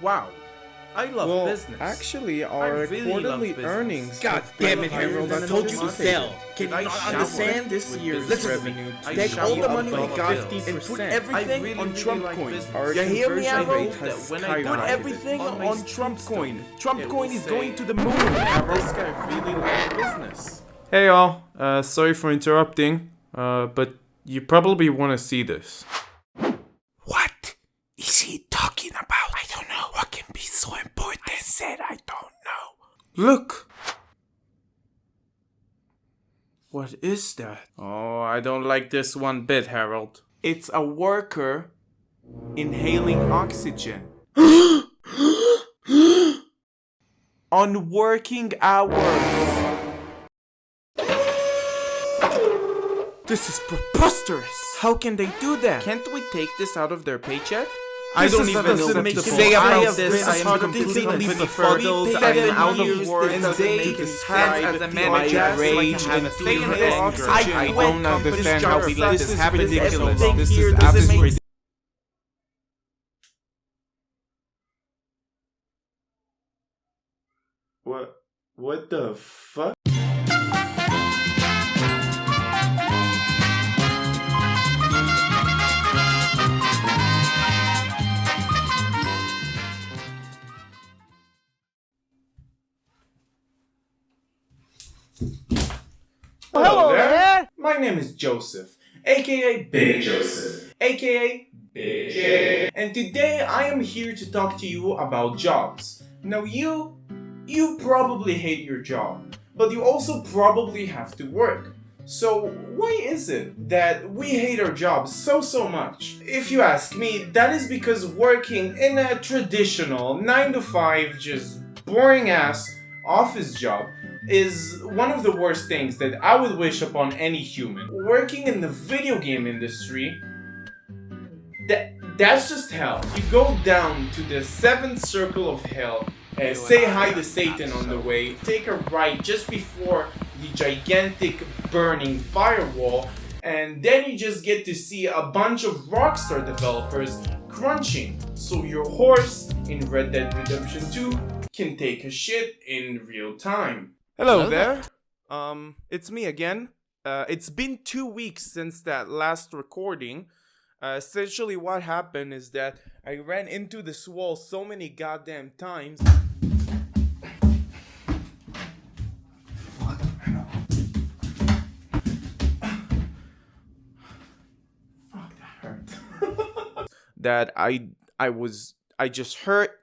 Wow, I love business. Actually, our really quarterly love business. earnings. God damn it, Harold! I told you to sell. Can you not understand? This year's Listen to revenue me. to Take all the money we above got 50%. and put everything really, on really Trump like coin. business. Our You hear me, conversion Harold? rate has That when I Put skyrocketed. everything on my on Trump tombstone, coin. Trump it coin will is say, going to the moon, Harold. This guy really likes business. Hey all, sorry for interrupting, but you probably want to see this. What is he talking about? I don't know. What can be so important? I said I don't know. Look! What is that? Oh, I don't like this one bit, Harold. It's a worker inhaling oxygen. On working hours. This is preposterous. How can they do that? Can't we take this out of their paycheck? I don't even know what to say about this. I am completely befuddled. I am out of words and they describe as a manager, my rage and anger. I don't understand how we let this happen. Ridiculous. This is absolutely ridiculous. What the fuck? Hello there. My name is Joseph, aka Big Joseph, aka Big J. And today I am here to talk to you about jobs. Now you probably hate your job, but you also probably have to work. So why is it that we hate our jobs so much? If you ask me, that is because working in a traditional 9 to 5, just boring ass office job is one of the worst things that I would wish upon any human. Working in the video game industry, that's just hell. You go down to the 7th circle of hell, say hi to Satan on the way, take a right just before the gigantic burning firewall, and then you just get to see a bunch of Rockstar developers crunching, so your horse in Red Dead Redemption 2 can take a shit in real time. Hello there. It's me again. It's been 2 weeks since that last recording. Essentially what happened is that I ran into this wall so many goddamn times. Fuck, that hurt. That I just hurt.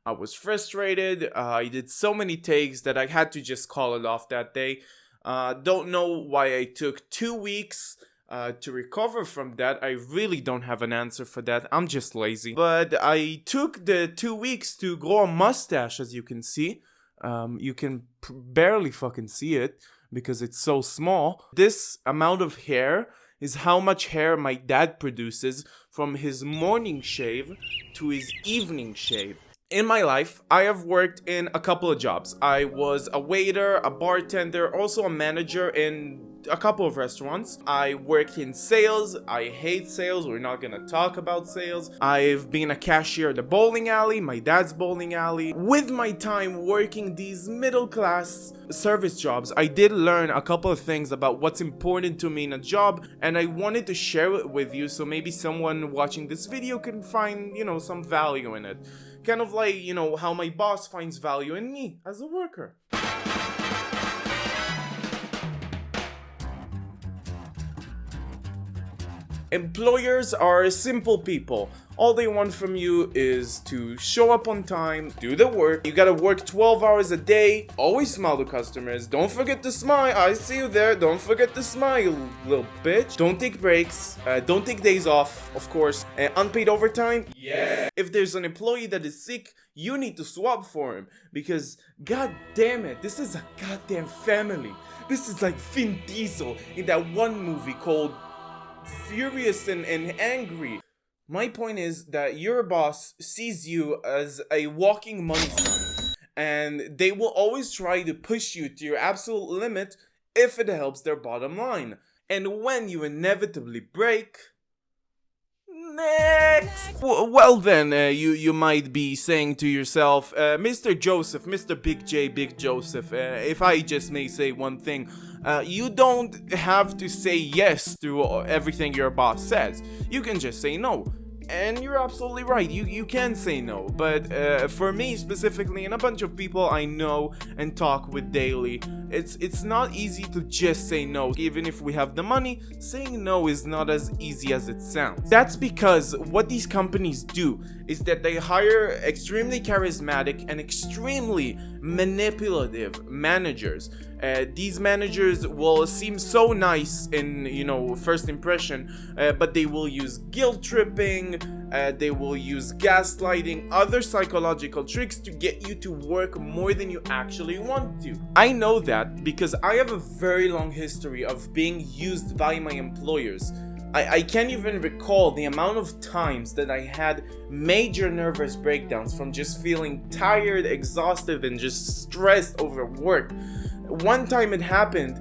I was frustrated. I did so many takes that I had to just call it off that day. Don't know why I took 2 weeks to recover from that. I really don't have an answer for that. I'm just lazy. But I took the 2 weeks to grow a mustache, as you can see. You can barely fucking see it because it's so small. This amount of hair is how much hair my dad produces from his morning shave to his evening shave. In my life, I have worked in a couple of jobs. I was a waiter, a bartender, also a manager in a couple of restaurants. I worked in sales. I hate sales. We're not gonna talk about sales. I've been a cashier at a bowling alley, my dad's bowling alley. With my time working these middle class service jobs, I did learn a couple of things about what's important to me in a job, and I wanted to share it with you so maybe someone watching this video can find, some value in it. Kind of like, how my boss finds value in me as a worker. Employers are simple people. All they want from you is to show up on time, do the work. You gotta work 12 hours a day. Always smile to customers. Don't forget to smile. I see you there. Don't forget to smile, you little bitch. Don't take breaks. Don't take days off, of course. Unpaid overtime? Yes. If there's an employee that is sick, you need to swap for him. Because, god damn it, this is a goddamn family. This is like Vin Diesel in that one movie called Furious and Angry. My point is that your boss sees you as a walking money sign, and they will always try to push you to your absolute limit if it helps their bottom line. And when you inevitably break, next! Well then, you might be saying to yourself, Mr. Joseph, Mr. Big Joseph, if I just may say one thing, you don't have to say yes to everything your boss says. You can just say no. And you're absolutely right, you can say no, but for me specifically and a bunch of people I know and talk with daily, it's not easy to just say no. Even if we have the money, saying no is not as easy as it sounds. That's because what these companies do is that they hire extremely charismatic and extremely manipulative managers. These managers will seem so nice in, first impression, but they will use guilt tripping, they will use gaslighting, other psychological tricks to get you to work more than you actually want to. I know that because I have a very long history of being used by my employers. I can't even recall the amount of times that I had major nervous breakdowns from just feeling tired, exhausted, and just stressed over work. One time it happened,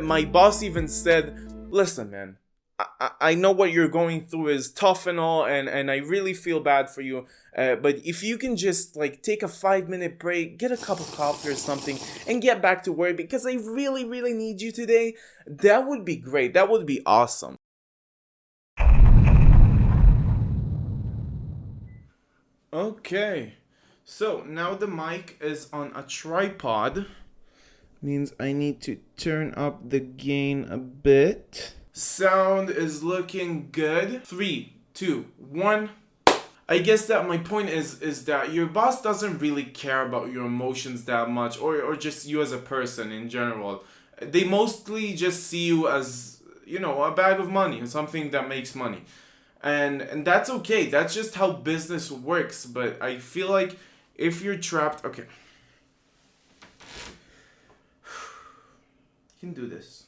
my boss even said, "Listen, man, I know what you're going through is tough and all, and I really feel bad for you, but if you can just take a 5-minute break, get a cup of coffee or something, and get back to work because I really, really need you today, that would be great. That would be awesome." Okay, so now the mic is on a tripod. Means I need to turn up the gain a bit. Sound is looking good. 3, 2, 1. I guess that my point is that your boss doesn't really care about your emotions that much, or just you as a person in general. They mostly just see you as, a bag of money, something that makes money. And that's okay. That's just how business works. But I feel like if you're trapped, okay. You can do this.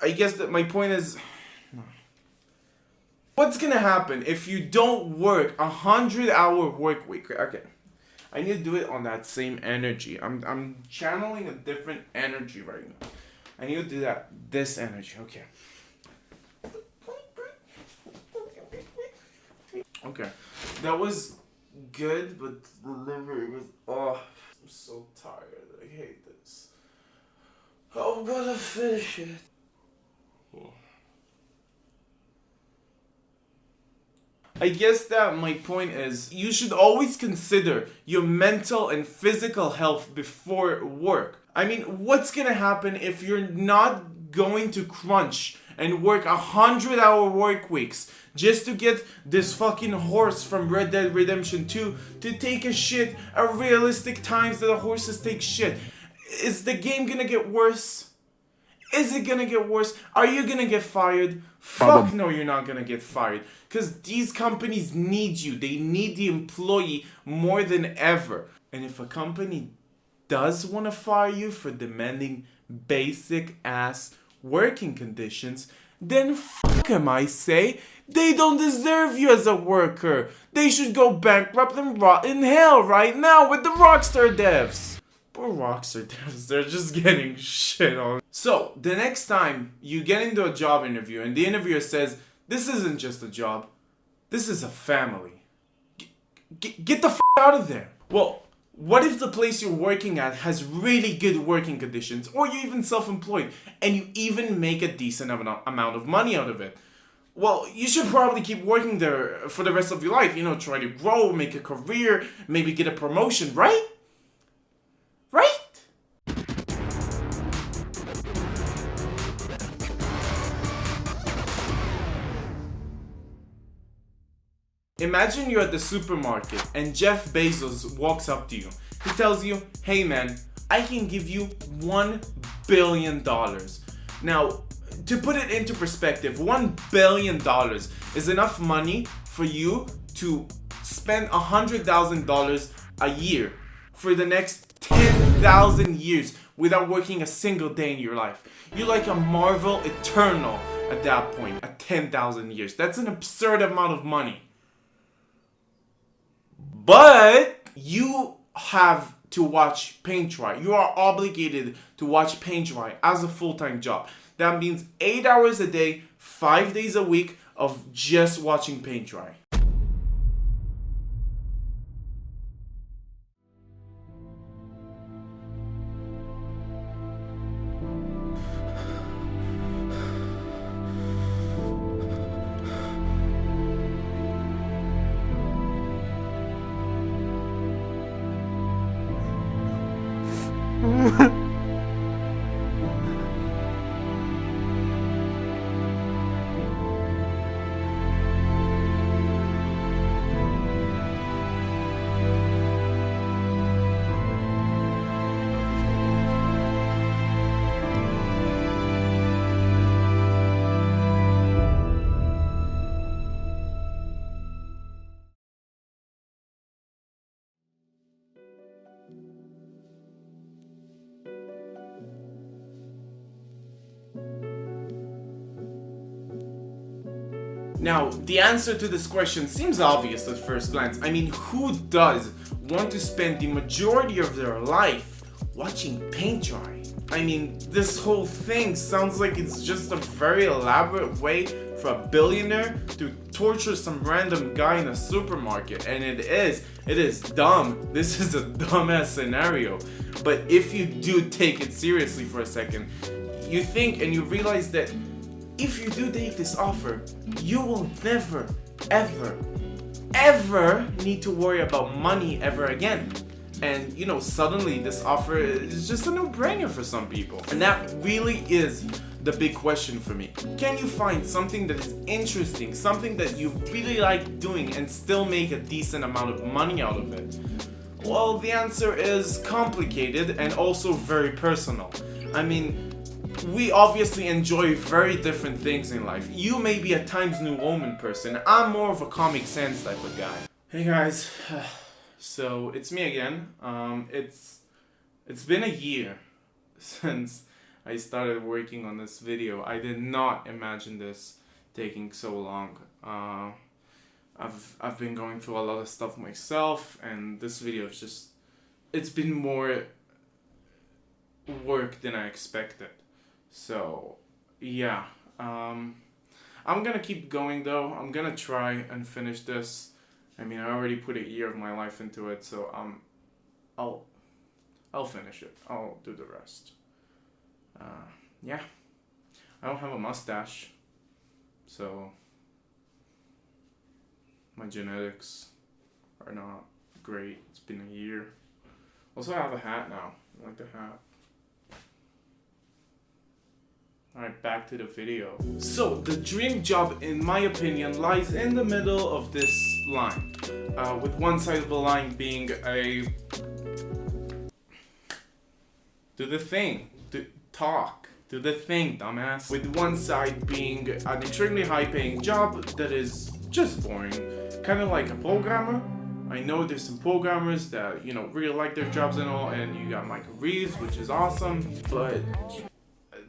I guess that my point is, what's gonna happen if you don't work 100-hour work week? Okay, I need to do it on that same energy. I'm channeling a different energy right now. I need to do this energy. Okay. Okay, that was good, but the delivery was I'm so tired. I hate this. Oh, I'm gonna finish it. I guess that my point is, you should always consider your mental and physical health before work. I mean, what's gonna happen if you're not going to crunch and work 100-hour work weeks just to get this fucking horse from Red Dead Redemption 2 to take a shit at realistic times that the horses take shit? Is the game gonna get worse? Is it gonna get worse? Are you gonna get fired? Fuck no, you're not gonna get fired. Because these companies need you. They need the employee more than ever. And if a company does want to fire you for demanding basic ass working conditions, then fuck them, I say. They don't deserve you as a worker. They should go bankrupt and rot in hell right now with the Rockstar devs. Poor Rockstar devs, they're just getting shit on. So, the next time you get into a job interview and the interviewer says, "This isn't just a job, this is a family," get the f*** out of there. Well, what if the place you're working at has really good working conditions, or you're even self-employed, and you even make a decent amount of money out of it? Well, you should probably keep working there for the rest of your life. Try to grow, make a career, maybe get a promotion, right? Right? Imagine you're at the supermarket and Jeff Bezos walks up to you. He tells you, "Hey man, I can give you $1 billion. Now, to put it into perspective, $1 billion is enough money for you to spend $100,000 a year for the next 10,000 years without working a single day in your life. You're like a Marvel Eternal at that point, at 10,000 years. That's an absurd amount of money. But you have to watch paint dry. You are obligated to watch paint dry as a full-time job. That means 8 hours a day, 5 days a week of just watching paint dry. Now, the answer to this question seems obvious at first glance. I mean, who does want to spend the majority of their life watching paint dry? I mean, this whole thing sounds like it's just a very elaborate way for a billionaire to torture some random guy in a supermarket. And it is dumb. This is a dumbass scenario. But if you do take it seriously for a second, you think and you realize that if you do take this offer, you will never, ever need to worry about money ever again. And you know, suddenly this offer is just a no-brainer for some people. And that really is the big question for me. Can you find something that is interesting, something that you really like doing and still make a decent amount of money out of it? Well, the answer is complicated and also very personal. I mean, we obviously enjoy very different things in life. You may be a Times New Roman person. I'm more of a Comic Sans type of guy. Hey guys, so it's me again. It's been a year since I started working on this video. I did not imagine this taking so long. I've been going through a lot of stuff myself, and this video is just, it's been more work than I expected. So, yeah, I'm gonna keep going though. I'm gonna try and finish this. I mean, I already put a year of my life into it, so I'll finish it. I'll do the rest. Yeah, I don't have a mustache, so my genetics are not great. It's been a year. Also, I have a hat now. I like the hat. Alright, back to the video. So, the dream job, in my opinion, lies in the middle of this line. With one side of the line being a... do the thing. Talk. Do the thing, dumbass. With one side being an extremely high-paying job that is just boring. Kind of like a programmer. I know there's some programmers that, you know, really like their jobs and all, and you got Michael Reeves, which is awesome, but...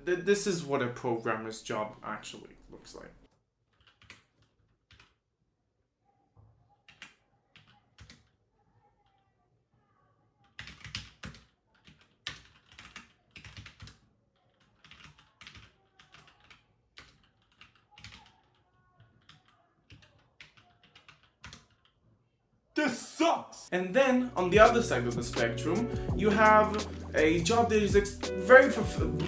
this is what a programmer's job actually looks like. This sucks! And then, on the other side of the spectrum, you have a job that is very fulfilling,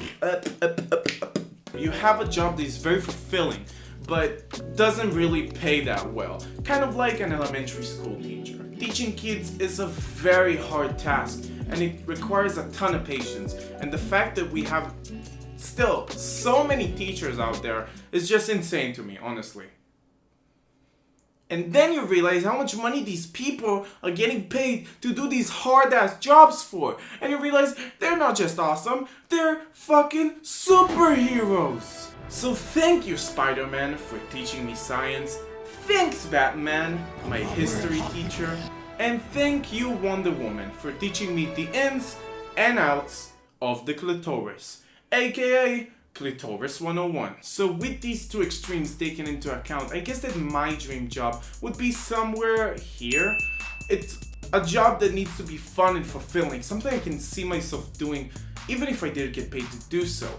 but doesn't really pay that well. Kind of like an elementary school teacher. Teaching kids is a very hard task, and it requires a ton of patience. And the fact that we have still so many teachers out there is just insane to me, honestly. And then you realize how much money these people are getting paid to do these hard-ass jobs for. And you realize they're not just awesome, they're fucking superheroes. So thank you, Spider-Man, for teaching me science. Thanks, Batman, my history teacher. And thank you, Wonder Woman, for teaching me the ins and outs of the clitoris, aka Clitoris 101. So with these two extremes taken into account, I guess that my dream job would be somewhere here. It's a job that needs to be fun and fulfilling, something I can see myself doing even if I didn't get paid to do so.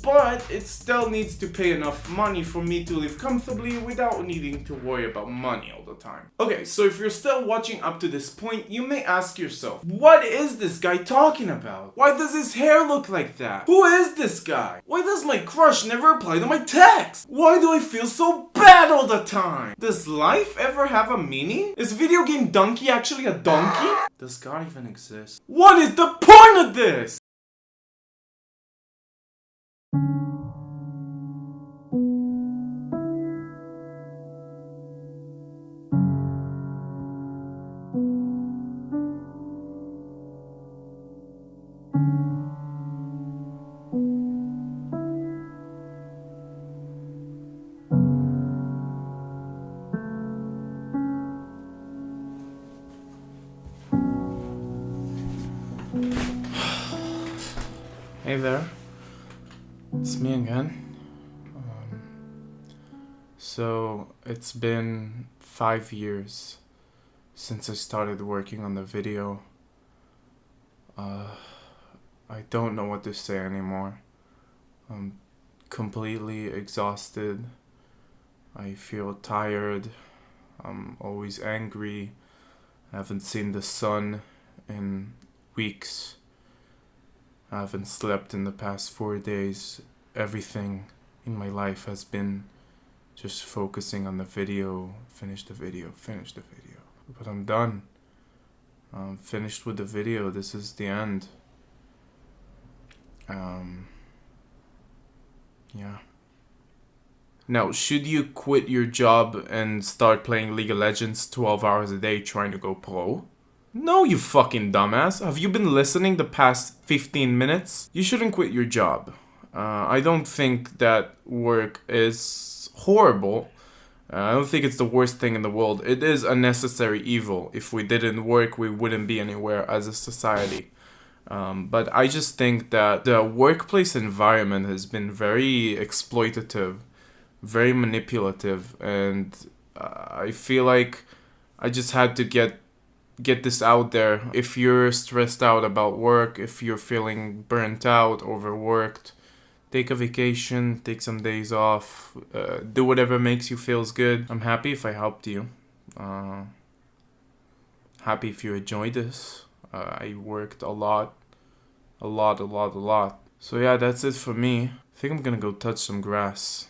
but it still needs to pay enough money for me to live comfortably without needing to worry about money all the time. Okay, so if you're still watching up to this point, you may ask yourself, what is this guy talking about? Why does his hair look like that? Who is this guy? Why does my crush never reply to my text? Why do I feel so bad all the time? Does life ever have a meaning? Is video game donkey actually a donkey? Does God even exist? What is the point of this? Hey there, it's me again. So it's been 5 years since I started working on the video. I don't know what to say anymore. I'm completely exhausted. I feel tired. I'm always angry. I haven't seen the sun in weeks. I haven't slept in the past 4 days. Everything in my life has been just focusing on the video. Finish the video. But I'm done. I'm finished with the video. This is the end. Yeah. Now, should you quit your job and start playing League of Legends 12 hours a day trying to go pro? No, you fucking dumbass. Have you been listening the past 15 minutes? You shouldn't quit your job. I don't think that work is horrible. I don't think it's the worst thing in the world. It is a necessary evil. If we didn't work, we wouldn't be anywhere as a society. But I just think that the workplace environment has been very exploitative, very manipulative, and I feel like I just had to get this out there. If you're stressed out about work, if you're feeling burnt out, overworked, take a vacation, take some days off, do whatever makes you feels good. I'm happy if I helped you. Happy if you enjoyed this. I worked a lot. So yeah, that's it for me. I think I'm gonna go touch some grass.